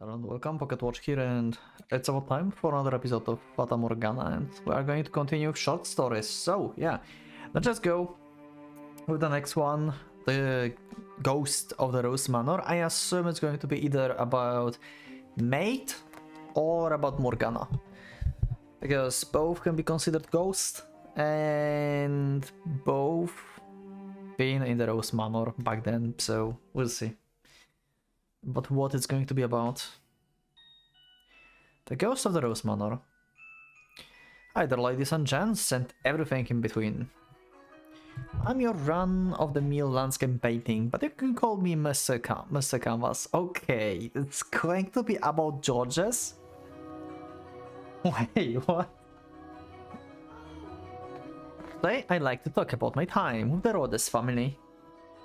Hello and welcome, Pocket Watch here, and it's about time for another episode of Fata Morgana, and we are going to continue with short stories. So yeah, let's just go with the next one, the Ghost of the Rose Manor. I assume it's going to be either about Mate or about Morgana, because both can be considered ghosts, and both been in the Rose Manor back then, so we'll see. But what it's going to be about. The Ghost of the Rose Manor. Hi there, ladies and gents, and everything in between. I'm your run-of-the-mill landscape painting, but you can call me Mr. Canvas. Okay, it's going to be about Georges? Wait, what? Today I'd like to talk about my time with the Rhodes family.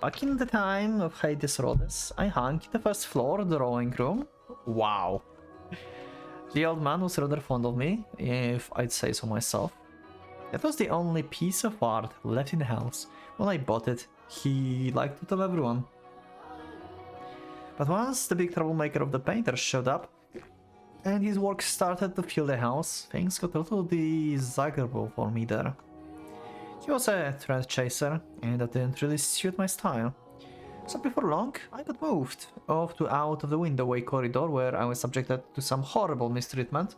Back in the time of Hades Rhodes, I hung in the first floor drawing room. Wow. The old man was rather fond of me, if I'd say so myself. That was the only piece of art left in the house. When I bought it, he liked to tell everyone. But once the big troublemaker of the painter showed up, and his work started to fill the house, things got a little desirable for me there. He was a trend chaser, and that didn't really suit my style. So before long, I got moved off to out of the windowway corridor where I was subjected to some horrible mistreatment.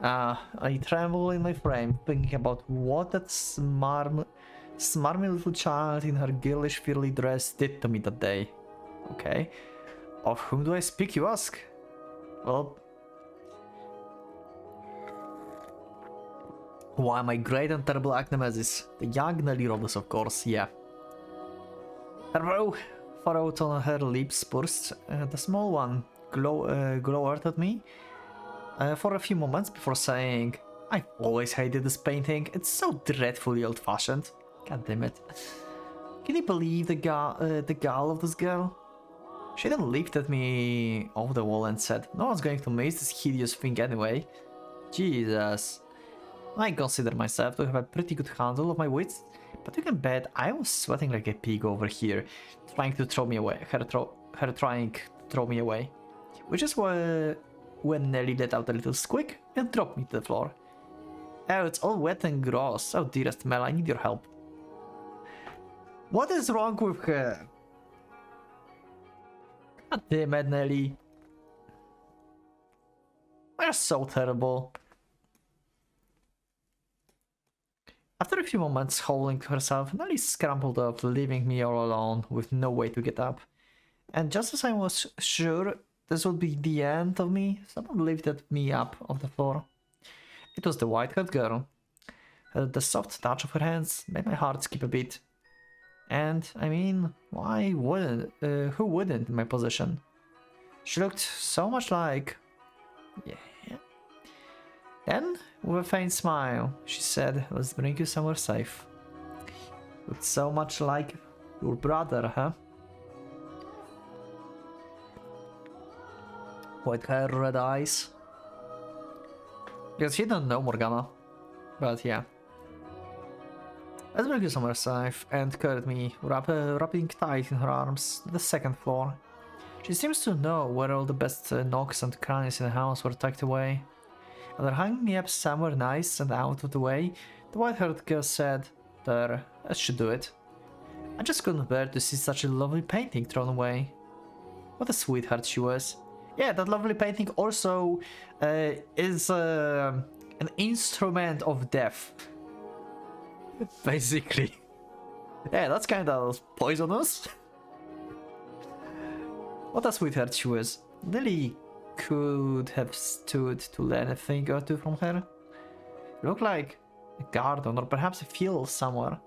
I tremble in my frame, thinking about what that smarmy little child in her girlish frilly dress did to me that day. Okay, of whom do I speak, you ask? Well, why, my great and terrible nemesis, the young Nelly Rhodes, of course, yeah. Her brow furrowed on her lips burst, the small one glowered at me for a few moments before saying, I've always hated this painting, it's so dreadfully old-fashioned. God damn it. Can you believe the gall of this girl? She then leaped at me off the wall and said, no one's going to miss this hideous thing anyway. Jesus. I consider myself to have a pretty good handle of my wits, but you can bet I was sweating like a pig over here, trying to throw me away, her trying to throw me away. Which is when Nelly let out a little squeak and dropped me to the floor. Oh, it's all wet and gross. Oh, dearest Mel, I need your help. What is wrong with her? God damn it, Nelly. We're so terrible. After a few moments howling to herself, Nelly scrambled up, leaving me all alone with no way to get up. And just as I was sure this would be the end of me, someone lifted me up off the floor. It was the white-haired girl. The soft touch of her hands made my heart skip a beat. And, I mean, why wouldn't, who wouldn't in my position? She looked so much like... yeah. Then, with a faint smile, she said, let's bring you somewhere safe. Looked so much like your brother, huh? White hair, red eyes. Because he don't know Morgana. But yeah. Let's bring you somewhere safe, and carried me, wrapping tight in her arms, to the second floor. She seems to know where all the best nooks and crannies in the house were tucked away. And they're hanging me up somewhere nice and out of the way, the white-haired girl said, there, that should do it. I just couldn't bear to see such a lovely painting thrown away. What a sweetheart she was. Yeah, that lovely painting also is an instrument of death. Basically. Yeah, that's kind of poisonous. What a sweetheart she was. Nelly could have stood to learn a thing or two from her. It looked like a garden or perhaps a field somewhere.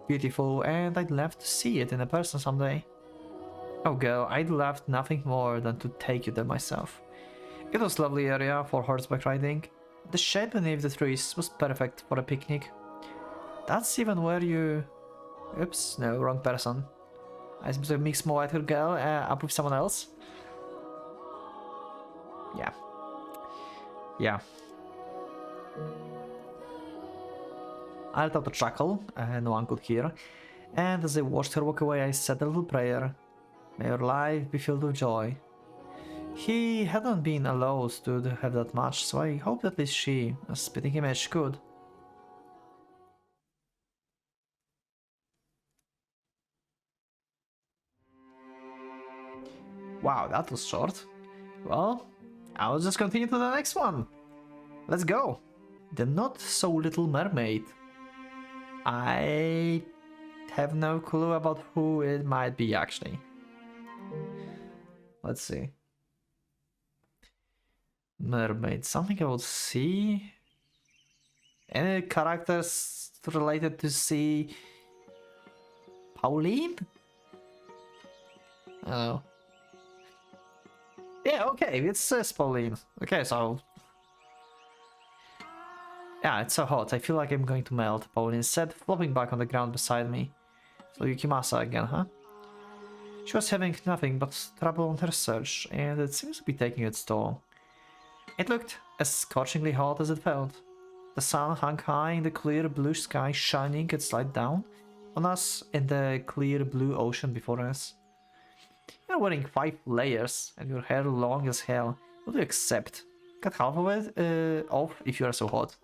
Beautiful, and I'd love to see it in a person someday. Oh girl, I'd love nothing more than to take you there myself. It was a lovely area for horseback riding. The shade beneath the trees was perfect for a picnic. That's even where you... Oops, no, wrong person. I suppose I mixed my white-haired girl up with someone else. Yeah. Yeah. I let out a chuckle, no one could hear, and as I watched her walk away I said a little prayer. May your life be filled with joy. He hadn't been allowed to have that much, so I hope at least she, a spitting image, could. Wow, that was short. Well, I'll just continue to the next one. Let's go. The Not So Little Mermaid. I have no clue about who it might be actually. Let's see. Mermaid. Something about sea? Any characters related to sea? Pauline? Oh. Yeah, okay, it says Pauline. Okay, so... Yeah, it's so hot. I feel like I'm going to melt. Pauline said, flopping back on the ground beside me. So Yukimasa again, huh? She was having nothing but trouble on her search, and it seems to be taking its toll. It looked as scorchingly hot as it felt. The sun hung high in the clear blue sky, shining its light down on us in the clear blue ocean before us. You're wearing 5 layers and your hair long as hell. What do you accept? Cut half of it off if you are so hot.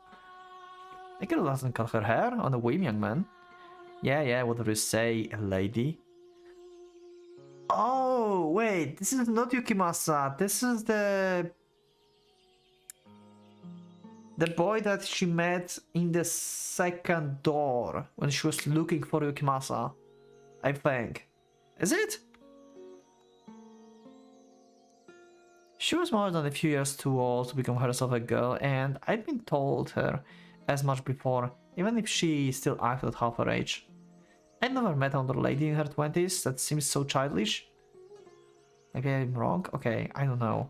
A girl doesn't cut her hair on a whim, young man. Yeah, whatever you say, lady. Oh, wait, this is not Yukimasa. This is the boy that she met in the second door when she was looking for Yukimasa, I think. Is it? She was more than a few years too old to become herself a girl, and I'd been told her as much before, even if she still acted half her age. I'd never met another lady in her 20s that seems so childish. Maybe I'm wrong? Okay, I don't know.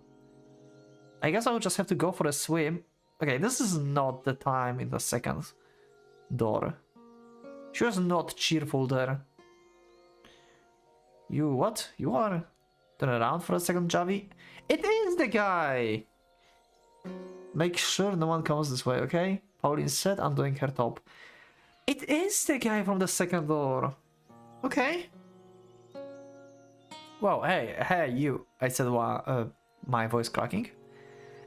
I guess I would just have to go for a swim. Okay, this is not the time in the second door. She was not cheerful there. You what? You are? Turn around for a second, Javi. It is the guy! Make sure no one comes this way, okay? Pauline said, undoing her top. It is the guy from the second door. Okay. Whoa, hey, you. I said, my voice cracking.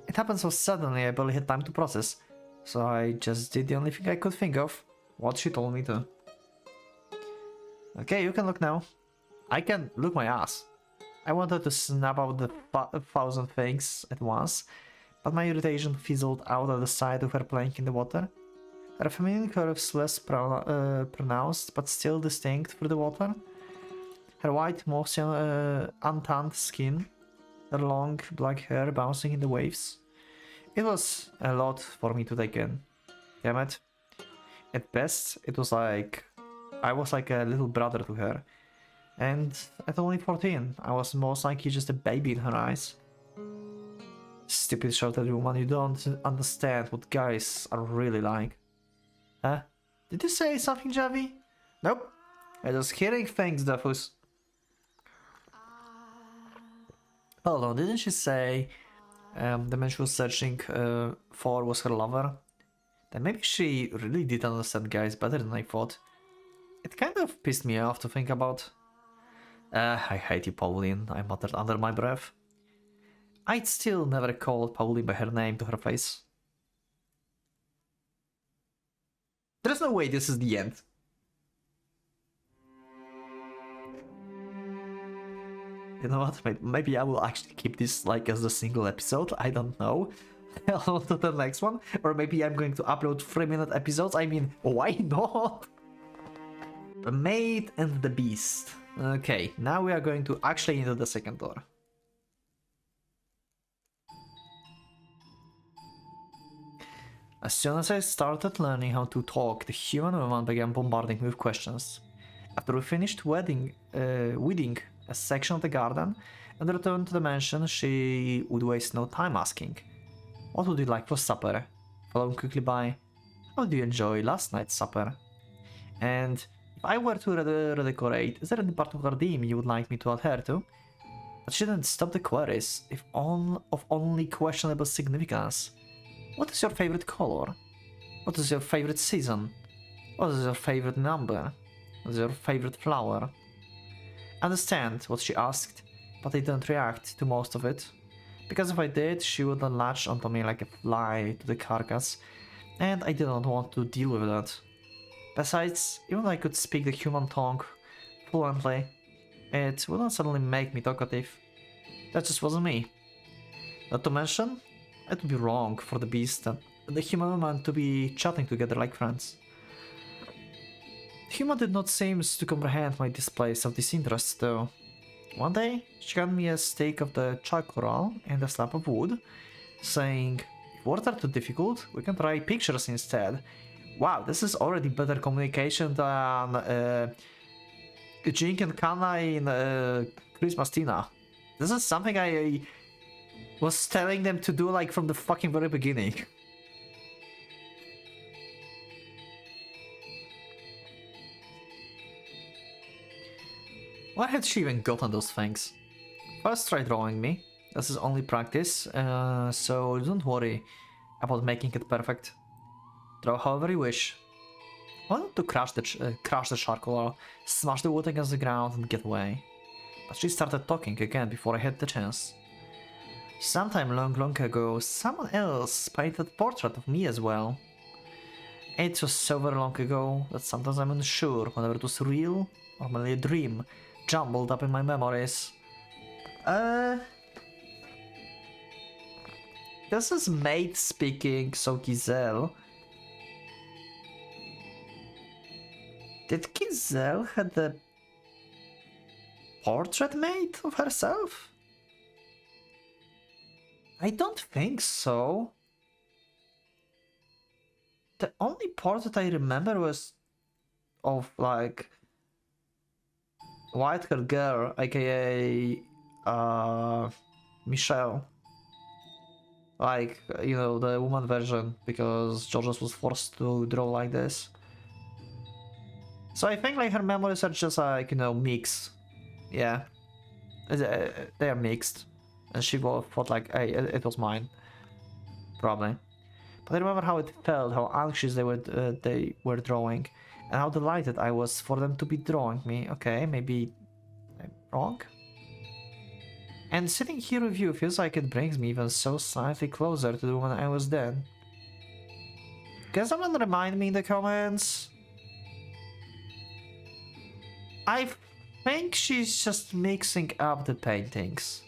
It happened so suddenly I barely had time to process. So I just did the only thing I could think of. What she told me to. Okay, you can look now. I can look my ass. I wanted to snap out the 1,000 things at once, but my irritation fizzled out at the sight of her playing in the water. Her feminine curves less pronounced, but still distinct through the water. Her white, mossy, untanned skin. Her long, black hair bouncing in the waves. It was a lot for me to take in. Damn it. At best, it was like... I was like a little brother to her. And at only 14, I was most likely just a baby in her eyes. Stupid shorted woman, you don't understand what guys are really like. Huh? Did you say something, Javi? Nope. I was hearing things, Duffus. Hold on, didn't she say the man she was searching for was her lover? Then maybe she really did understand guys better than I thought. It kind of pissed me off to think about. I hate you, Pauline, I muttered under my breath. I'd still never called Pauline by her name to her face. There's no way this is the end. You know what, maybe I will actually keep this like as a single episode, I don't know. On to the next one, or maybe I'm going to upload 3-minute episodes, I mean, why not? The Maid and the Beast. Okay, now we are going to actually into the second door. As soon as I started learning how to talk, the human woman began bombarding me with questions. After we finished weeding a section of the garden and returned to the mansion, she would waste no time asking, "What would you like for supper?" Following quickly by, "How did you enjoy last night's supper?" And if I were to redecorate, is there any particular theme you would like me to adhere to? But she didn't stop the queries, if of only questionable significance. What is your favorite color? What is your favorite season? What is your favorite number? What is your favorite flower? I understand what she asked, but I didn't react to most of it. Because if I did, she would latch onto me like a fly to the carcass, and I didn't want to deal with that. Besides, even though I could speak the human tongue fluently, it wouldn't suddenly make me talkative. That just wasn't me. Not to mention, it would be wrong for the beast and the human woman to be chatting together like friends. The human did not seem to comprehend my displays of disinterest though. One day, she handed me a stick of the charcoal and a slab of wood, saying, if words are too difficult, we can try pictures instead. Wow, this is already better communication than Jink and Kana in Christmas Tina. This is something I was telling them to do like from the fucking very beginning. Why had she even gotten those things? First try drawing me. This is only practice, so don't worry about making it perfect. Draw however you wish. I wanted to crush the charcoal, smash the wood against the ground and get away. But she started talking again before I had the chance. Sometime long ago, someone else painted a portrait of me as well. It was so very long ago that sometimes I'm unsure whether it was real or merely a dream jumbled up in my memories. This is Maid speaking, so Giselle. Did Giselle had the portrait made of herself? I don't think so. The only portrait I remember was of like white-haired girl, aka Michelle. Like, you know, the woman version, because Georges was forced to draw like this. So I think like her memories are just like, you know, mixed. Yeah. They are mixed. And she thought like, hey, it was mine. Probably. But I remember how it felt, how anxious they were drawing, and how delighted I was for them to be drawing me. Okay, maybe I'm wrong? And sitting here with you feels like it brings me even so slightly closer to the woman I was then. Can someone remind me in the comments? I think she's just mixing up the paintings.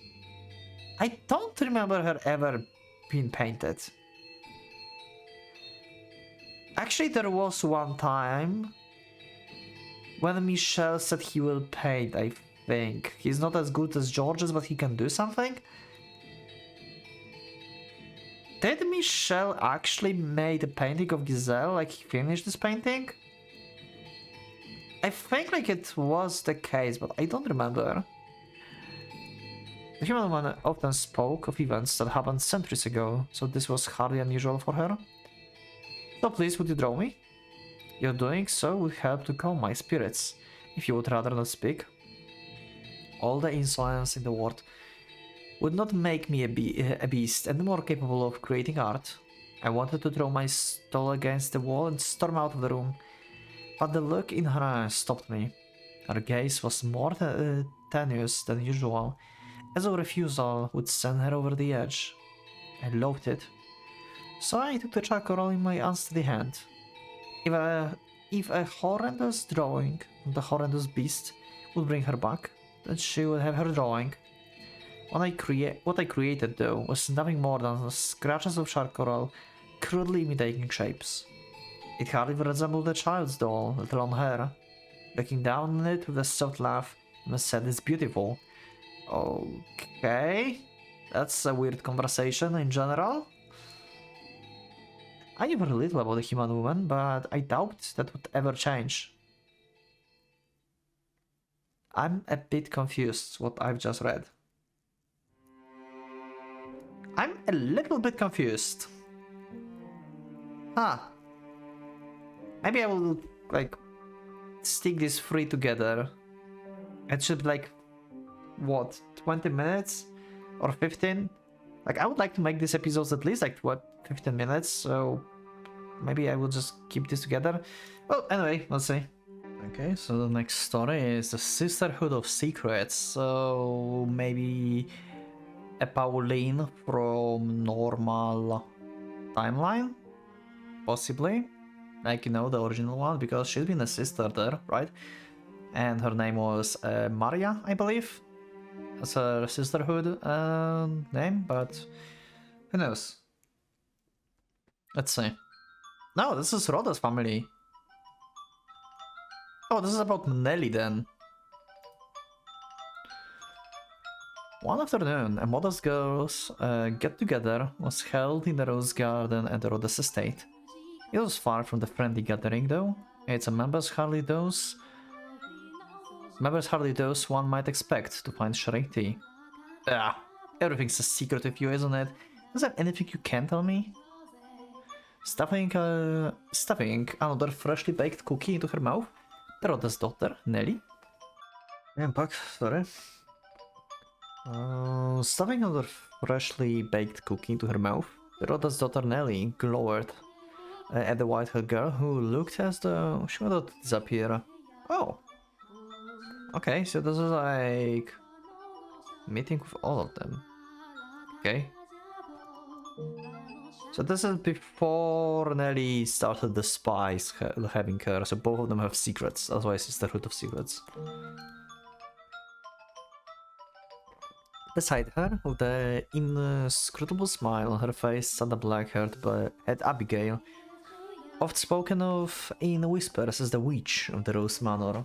I don't remember her ever being painted. Actually, there was one time when Michel said he will paint, I think. He's not as good as Georges, but he can do something. Did Michel actually make a painting of Giselle? Like, he finished this painting? I think like it was the case, but I don't remember. The human woman often spoke of events that happened centuries ago, so this was hardly unusual for her. So please, would you draw me? Your doing so would help to calm my spirits, if you would rather not speak. All the insolence in the world would not make me a beast and more capable of creating art. I wanted to throw my stole against the wall and storm out of the room, but the look in her eyes stopped me. Her gaze was more tenuous than usual, as a refusal would send her over the edge. I loathed it. So I took the charcoal in my unsteady hand. If a horrendous drawing of the horrendous beast would bring her back, then she would have her drawing. What I created, though, was nothing more than scratches of charcoal crudely imitating shapes. It hardly resembled a child's doll, let alone her. Looking down on it with a soft laugh, I said, "It's beautiful." Okay, that's a weird conversation in general. I knew very little about the human woman, but I doubt that would ever change. I'm a bit confused what I've just read. I'm a little bit confused. Huh. Maybe I will, like, stick these three together. It should be like, what, 20 minutes? Or 15? Like, I would like to make these episodes at least, like, what, 15 minutes? So maybe I will just keep this together. Well, anyway, let's see. Okay, so the next story is the Sisterhood of Secrets. So maybe a Pauline from normal timeline? Possibly. Like, you know, the original one, because she's been a sister there, right? And her name was Maria, I believe. That's her sisterhood name, but who knows? Let's see. No, this is Rhoda's family. Oh, this is about Nelly then. One afternoon, a modest girls' get-together was held in the Rose Garden at the Rhodes estate. It was far from the friendly gathering, though. Its members hardly those one might expect to find charity. Ah, everything's a secret with you, isn't it? Is there anything you can tell me? Stuffing another freshly baked cookie into her mouth, the Rhodes' daughter, Nelly. I'm back, sorry. Stuffing another freshly baked cookie into her mouth, the Rhodes' daughter Nelly glowered at the white-haired girl who looked as though she wanted to disappear. Oh. Okay, so this is like meeting with all of them. Okay. So this is before Nelly started the spies having her, so both of them have secrets, that's why Sisterhood of Secrets. Beside her, with an inscrutable smile on her face, sat the black-haired head Abigail, oft spoken of in whispers as the witch of the Rose Manor.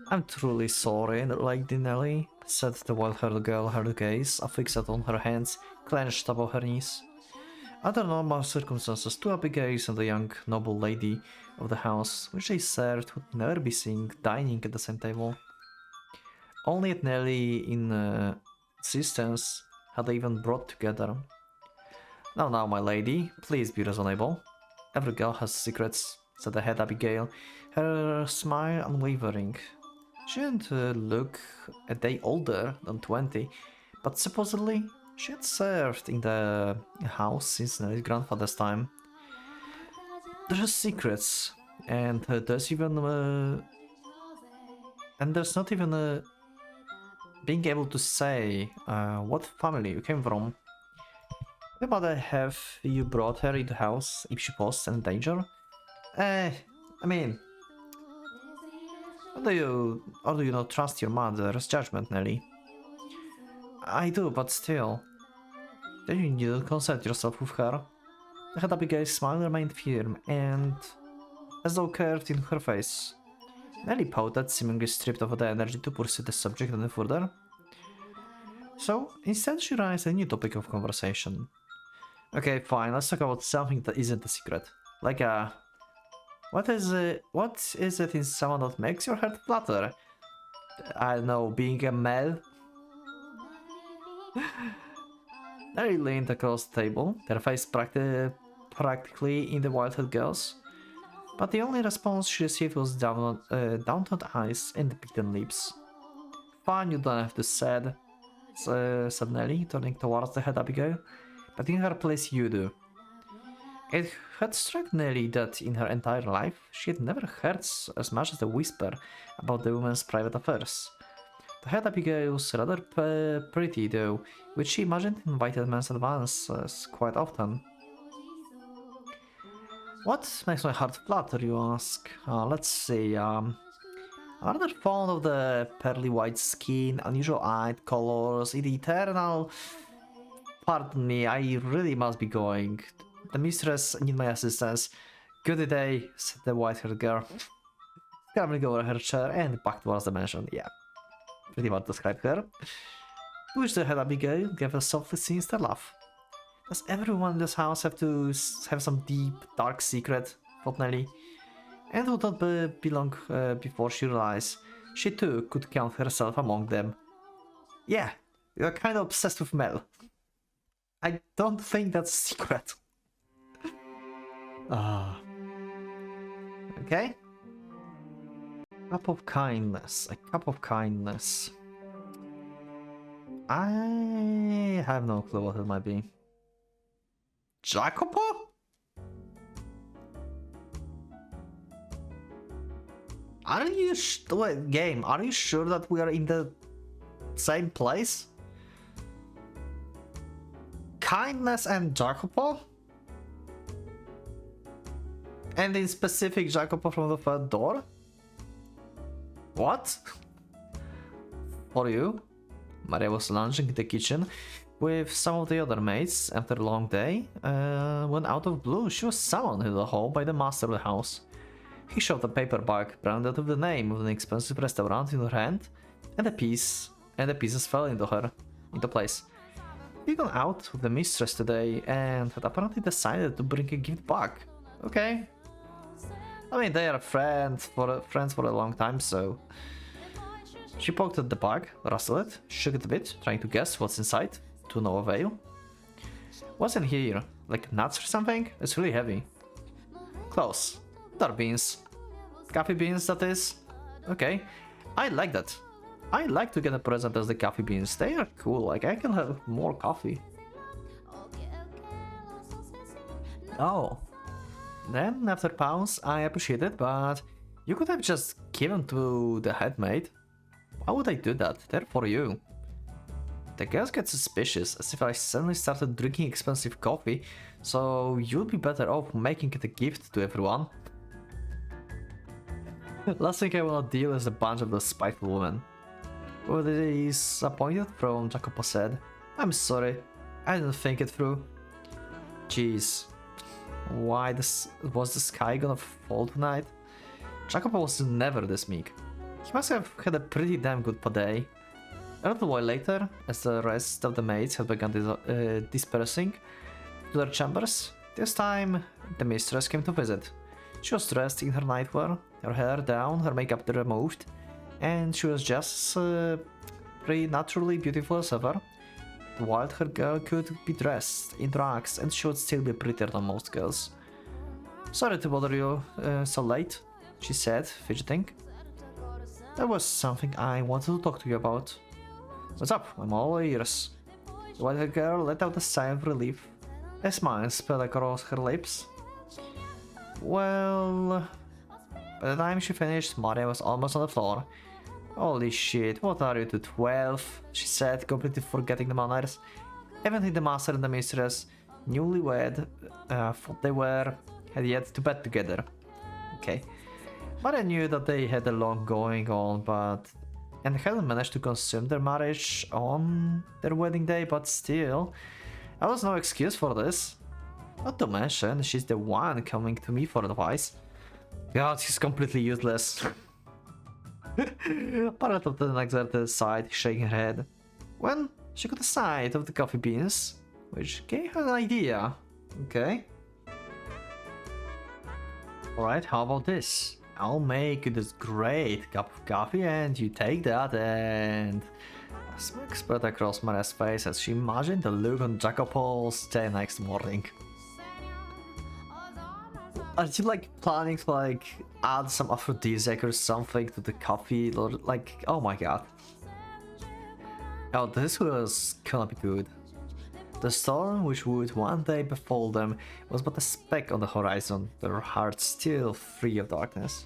I'm truly sorry, Lady Nelly, said the wild-haired girl, her gaze affixed on her hands, clenched above her knees. Under normal circumstances, two Abigails and a young noble lady of the house, which they served, would never be seen dining at the same table. Only at Nelly in existence had they even brought together. Now, my lady, please be reasonable. Every girl has secrets, said the head Abigail, her smile unwavering. She didn't look a day older than 20, but supposedly she had served in the house since Nelly's grandfather's time. There's secrets, and there's not even being able to say what family you came from. What about have you brought her into the house if she posed any danger? I mean, do you not trust your mother's judgment, Nelly? I do, but still. Then you need to consult yourself with her. The head Abigail's smile remained firm and as though curved in her face. Nelly pouted, seemingly stripped of the energy to pursue the subject any further. So, instead she raised a new topic of conversation. Okay, fine, let's talk about something that isn't a secret. Like what is it in someone that makes your heart flutter? I don't know, being a male? Nelly leaned across the table, her face practically in the wild-haired girl's. But the only response she received was downtrodden eyes and beaten lips. Fine, you don't have to said Nelly, turning towards the head Abigail. But in her place you do. It had struck Nelly that in her entire life she had never heard as much as a whisper about the woman's private affairs. The head Abigail was rather pretty though, which she imagined invited men's advances quite often. What makes my heart flutter, you ask? Let's see, I'm rather fond of the pearly white skin, unusual eyed colors, the eternal... Pardon me, I really must be going. The mistress need my assistance. Good day, said the white-haired girl, scrambling over her chair and back towards the mansion. Yeah, pretty much described her. To which the head Abigail gave a softly sinister laugh. Does everyone in this house have to have some deep, dark secret? Thought Nelly. And would not be long before she realized she too could count herself among them. Yeah, you're kind of obsessed with Mel. I don't think that's a secret. Okay. Cup of kindness. A cup of kindness. I have no clue what it might be. Jacopo? Are you wait, game? Are you sure that we are in the same place? kindness and Jacopo? And in specific Jacopo from the third door? What? For you? Maria was lounging in the kitchen with some of the other maids after a long day, when out of blue she was summoned into the hall by the master of the house. He shoved a paper bag branded with the name of an expensive restaurant in her hand, and the pieces fell into place. He'd gone out with the mistress today and had apparently decided to bring a gift back. Okay. I mean, they are friends for a long time, so... She poked at the bag, rustled it, shook it a bit, trying to guess what's inside, to no avail. What's in here? Like nuts or something? It's really heavy. Close. They're beans. Coffee beans, that is. Okay. I like that. I like to get a present as the coffee beans. They are cool, like I can have more coffee. Oh. Then, after pounds, I appreciate it, but you could have just given to the head maid. Why would I do that? They're for you. The girls get suspicious, as if I suddenly started drinking expensive coffee, so you'd be better off making it a gift to everyone. Last thing I wanna deal is a bunch of those spiteful women. With disappointed from Jacopo said, I'm sorry, I didn't think it through. Jeez. Why was the sky gonna fall tonight? Jacopo was never this meek. He must have had a pretty damn good day. A little while later, as the rest of the maids had begun dispersing to their chambers, this time the mistress came to visit. She was dressed in her nightwear, her hair down, her makeup removed, and she was just pretty naturally beautiful as ever. While her girl could be dressed in rags and she would still be prettier than most girls. Sorry to bother you so late, she said, fidgeting. There was something I wanted to talk to you about. What's up? I'm all ears. The white-haired girl let out a sigh of relief. A smile spread across her lips. Well... By the time she finished, Maria was almost on the floor. Holy shit, what are you to 12? She said, completely forgetting the manners. Evidently the master and the mistress, newlywed, thought they had yet to bed together. Okay. Maria knew that they had a lot going on, and hadn't managed to consume their marriage on their wedding day, but still, there was no excuse for this. Not to mention, she's the one coming to me for advice. God, she's completely useless. Part of the exerted side, shaking her head, when she got a sight of the coffee beans, which gave her an idea. Okay. Alright, how about this? I'll make you this great cup of coffee and you take that, and... A smirk spread across Maria's face as she imagined the look on Jacopo's the next morning. Are you like planning to like add some aphrodisiac or something to the coffee, or like, oh my god. Oh, this was gonna be good. The storm which would one day befall them was but a speck on the horizon, their hearts still free of darkness.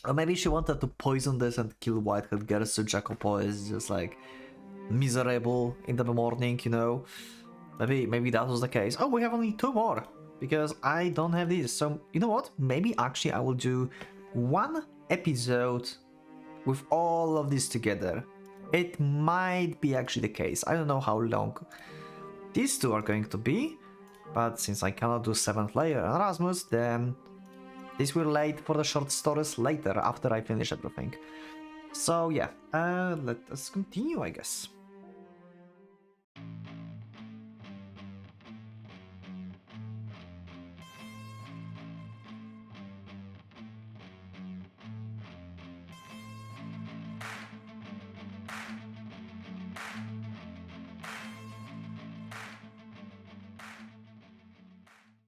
Or maybe she wanted to poison this and kill Whitehead girl, so Jacopo is just like miserable in the morning, you know? Maybe that was the case. Oh, we have only 2 more, because I don't have these. So, you know what? Maybe actually I will do 1 episode with all of this together. It might be actually the case. I don't know how long these 2 are going to be, but since I cannot do 7th layer and Erasmus, then this will wait for the short stories later after I finish everything. So yeah, let us continue, I guess.